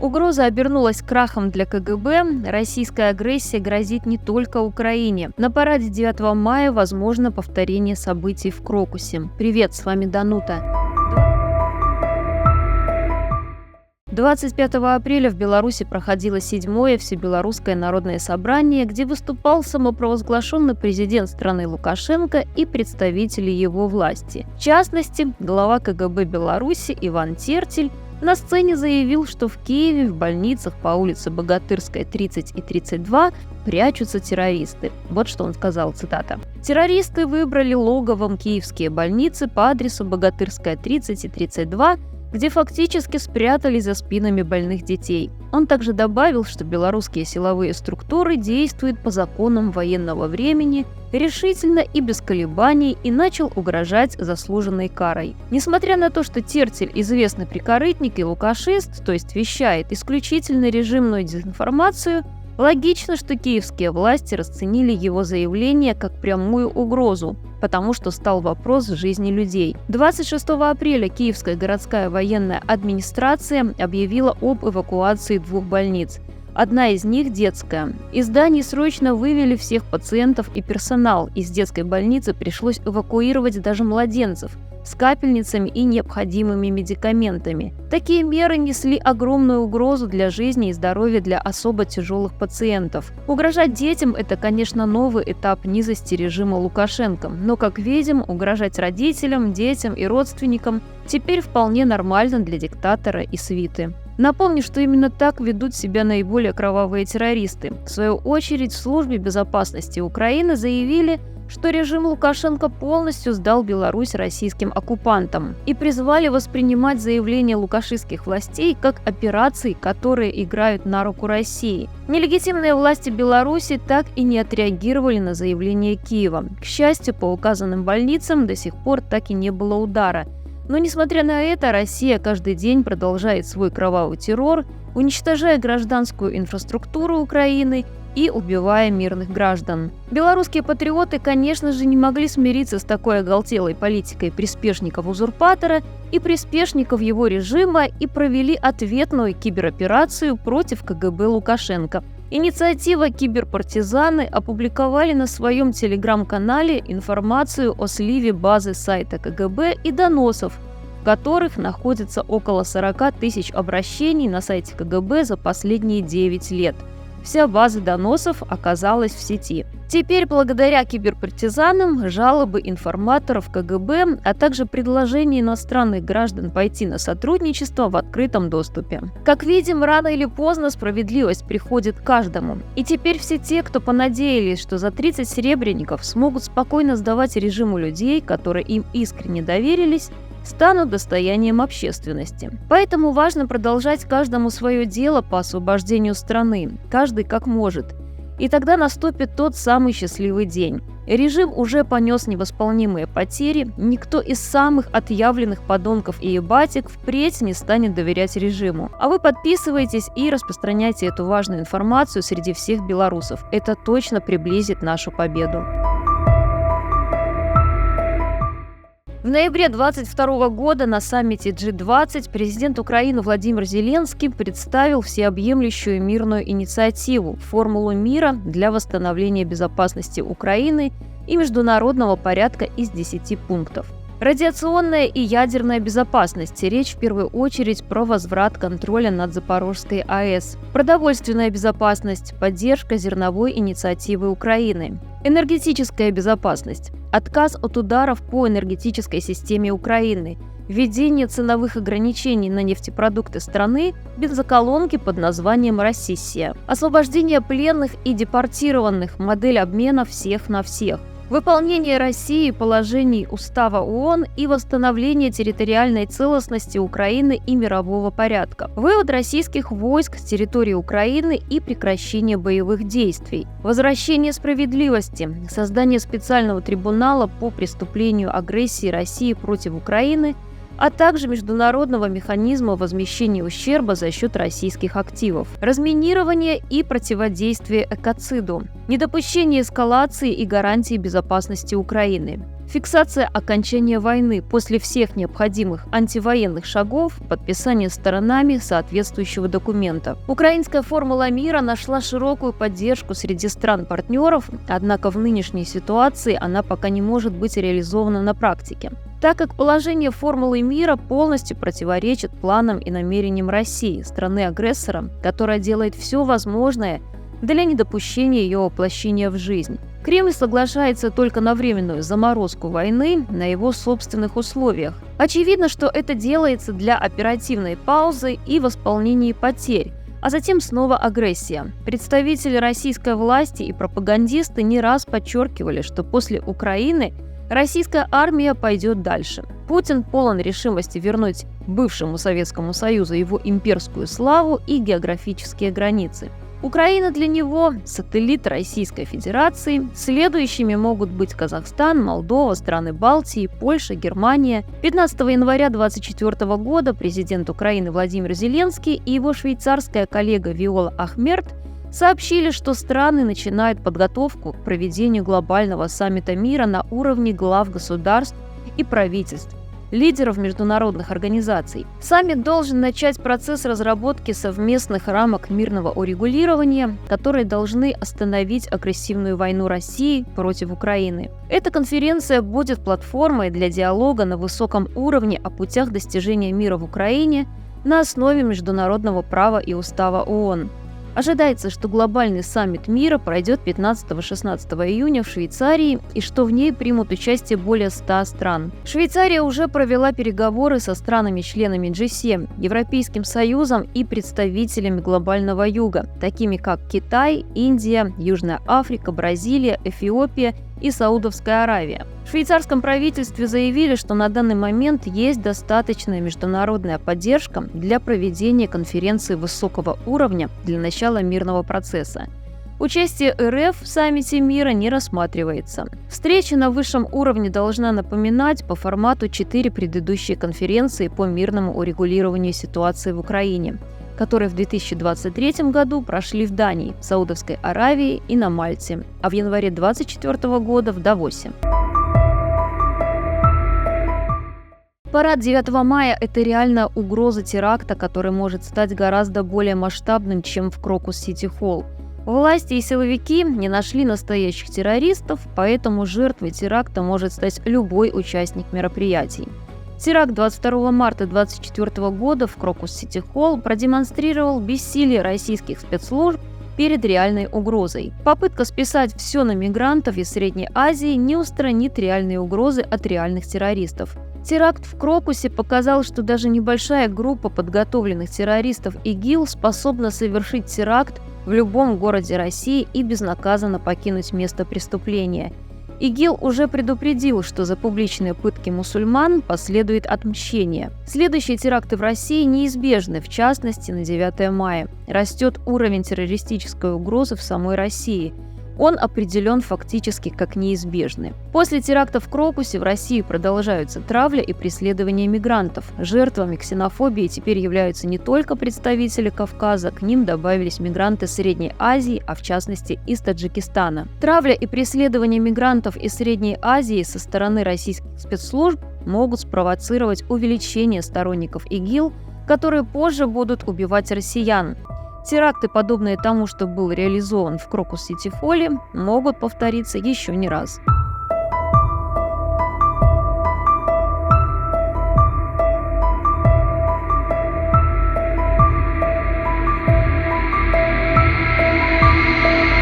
Угроза обернулась крахом для КГБ. Российская агрессия грозит не только Украине. На параде 9 мая возможно повторение событий в Крокусе. Привет, с вами Данута. 25 апреля в Беларуси проходило 7-е Всебелорусское народное собрание, где выступал самопровозглашенный президент страны Лукашенко и представители его власти. В частности, глава КГБ Беларуси Иван Тертель на сцене заявил, что в Киеве в больницах по улице Богатырская, 30 и 32 прячутся террористы. Вот что он сказал, цитата. «Террористы выбрали логовом киевские больницы по адресу Богатырская, 30 и 32, где фактически спрятались за спинами больных детей». Он также добавил, что белорусские силовые структуры действуют по законам военного времени, решительно и без колебаний, и начал угрожать заслуженной карой. Несмотря на то, что Тертель известный прикорытник и лукашист, то есть вещает исключительно режимную дезинформацию, логично, что киевские власти расценили его заявление как прямую угрозу, потому что стал вопрос жизни людей. 26 апреля Киевская городская военная администрация объявила об эвакуации 2 больниц. Одна из них детская. Из зданий срочно вывели всех пациентов и персонал. Из детской больницы пришлось эвакуировать даже младенцев с капельницами и необходимыми медикаментами. Такие меры несли огромную угрозу для жизни и здоровья для особо тяжелых пациентов. Угрожать детям – это, конечно, новый этап низости режима Лукашенко, но, как видим, угрожать родителям, детям и родственникам теперь вполне нормально для диктатора и свиты. Напомню, что именно так ведут себя наиболее кровавые террористы. В свою очередь, в Службе безопасности Украины заявили, что режим Лукашенко полностью сдал Беларусь российским оккупантам и призвали воспринимать заявления лукашистских властей как операции, которые играют на руку России. Нелегитимные власти Беларуси так и не отреагировали на заявление Киева. К счастью, по указанным больницам до сих пор так и не было удара. Но, несмотря на это, Россия каждый день продолжает свой кровавый террор, уничтожая гражданскую инфраструктуру Украины и убивая мирных граждан. Белорусские патриоты, конечно же, не могли смириться с такой оголтелой политикой приспешников-узурпатора и приспешников его режима и провели ответную кибероперацию против КГБ Лукашенко. Инициатива «Киберпартизаны» опубликовали на своем телеграм-канале информацию о сливе базы сайта КГБ и доносов, в которых находится около 40 тысяч обращений на сайте КГБ за последние 9 лет. Вся база доносов оказалась в сети. Теперь, благодаря киберпартизанам, жалобы информаторов КГБ, а также предложения иностранных граждан пойти на сотрудничество в открытом доступе. Как видим, рано или поздно справедливость приходит к каждому. И теперь все те, кто понадеялись, что за 30 серебряников смогут спокойно сдавать режиму людей, которые им искренне доверились, станут достоянием общественности. Поэтому важно продолжать каждому свое дело по освобождению страны, каждый как может. И тогда наступит тот самый счастливый день. Режим уже понес невосполнимые потери, никто из самых отъявленных подонков и ебатик впредь не станет доверять режиму. А вы подписывайтесь и распространяйте эту важную информацию среди всех белорусов. Это точно приблизит нашу победу. В ноябре 2022 года на саммите G20 президент Украины Владимир Зеленский представил всеобъемлющую мирную инициативу «Формулу мира для восстановления безопасности Украины и международного порядка» из 10 пунктов. Радиационная и ядерная безопасность. Речь в первую очередь про возврат контроля над Запорожской АЭС. Продовольственная безопасность. Поддержка зерновой инициативы Украины. Энергетическая безопасность. Отказ от ударов по энергетической системе Украины. Введение ценовых ограничений на нефтепродукты страны, бензоколонки под названием «Россия». Освобождение пленных и депортированных. Модель обмена всех на всех. Выполнение Россией положений Устава ООН и восстановление территориальной целостности Украины и мирового порядка. Вывод российских войск с территории Украины и прекращение боевых действий. Возвращение справедливости. Создание специального трибунала по преступлению агрессии России против Украины, а также международного механизма возмещения ущерба за счет российских активов, разминирование и противодействие экоциду, недопущение эскалации и гарантии безопасности Украины, фиксация окончания войны после всех необходимых антивоенных шагов, подписание сторонами соответствующего документа. Украинская формула мира нашла широкую поддержку среди стран-партнеров, однако в нынешней ситуации она пока не может быть реализована на практике, так как положение формулы мира полностью противоречит планам и намерениям России, страны-агрессора, которая делает все возможное для недопущения ее воплощения в жизнь. Кремль соглашается только на временную заморозку войны на его собственных условиях. Очевидно, что это делается для оперативной паузы и восполнения потерь, а затем снова агрессия. Представители российской власти и пропагандисты не раз подчеркивали, что после Украины российская армия пойдет дальше. Путин полон решимости вернуть бывшему Советскому Союзу его имперскую славу и географические границы. Украина для него – сателлит Российской Федерации. Следующими могут быть Казахстан, Молдова, страны Балтии, Польша, Германия. 15 января 2024 года президент Украины Владимир Зеленский и его швейцарская коллега Виола Ахмерт сообщили, что страны начинают подготовку к проведению глобального саммита мира на уровне глав государств и правительств, лидеров международных организаций. Саммит должен начать процесс разработки совместных рамок мирного урегулирования, которые должны остановить агрессивную войну России против Украины. Эта конференция будет платформой для диалога на высоком уровне о путях достижения мира в Украине на основе международного права и устава ООН. Ожидается, что глобальный саммит мира пройдет 15-16 июня в Швейцарии и что в ней примут участие более 100 стран. Швейцария уже провела переговоры со странами-членами G7, Европейским Союзом и представителями глобального юга, такими как Китай, Индия, Южная Африка, Бразилия, Эфиопия и Саудовская Аравия. В швейцарском правительстве заявили, что на данный момент есть достаточная международная поддержка для проведения конференции высокого уровня для начала мирного процесса. Участие РФ в саммите мира не рассматривается. Встреча на высшем уровне должна напоминать по формату 4 предыдущие конференции по мирному урегулированию ситуации в Украине, которые в 2023 году прошли в Дании, Саудовской Аравии и на Мальте, а в январе 2024 года в Давосе. Парад 9 мая – это реально угроза теракта, который может стать гораздо более масштабным, чем в Крокус-Сити-Холл. Власти и силовики не нашли настоящих террористов, поэтому жертвой теракта может стать любой участник мероприятий. Теракт 22 марта 2024 года в Крокус-Сити-Холл продемонстрировал бессилие российских спецслужб перед реальной угрозой. Попытка списать все на мигрантов из Средней Азии не устранит реальные угрозы от реальных террористов. Теракт в Крокусе показал, что даже небольшая группа подготовленных террористов ИГИЛ способна совершить теракт в любом городе России и безнаказанно покинуть место преступления. ИГИЛ уже предупредил, что за публичные пытки мусульман последует отмщение. Следующие теракты в России неизбежны, в частности, на 9 мая. Растет уровень террористической угрозы в самой России. Он определен фактически как неизбежный. После теракта в Крокусе в России продолжаются травля и преследование мигрантов. Жертвами ксенофобии теперь являются не только представители Кавказа, к ним добавились мигранты Средней Азии, а в частности из Таджикистана. Травля и преследование мигрантов из Средней Азии со стороны российских спецслужб могут спровоцировать увеличение сторонников ИГИЛ, которые позже будут убивать россиян. Теракты, подобные тому, что был реализован в Крокус-Сити-Холле, могут повториться еще не раз.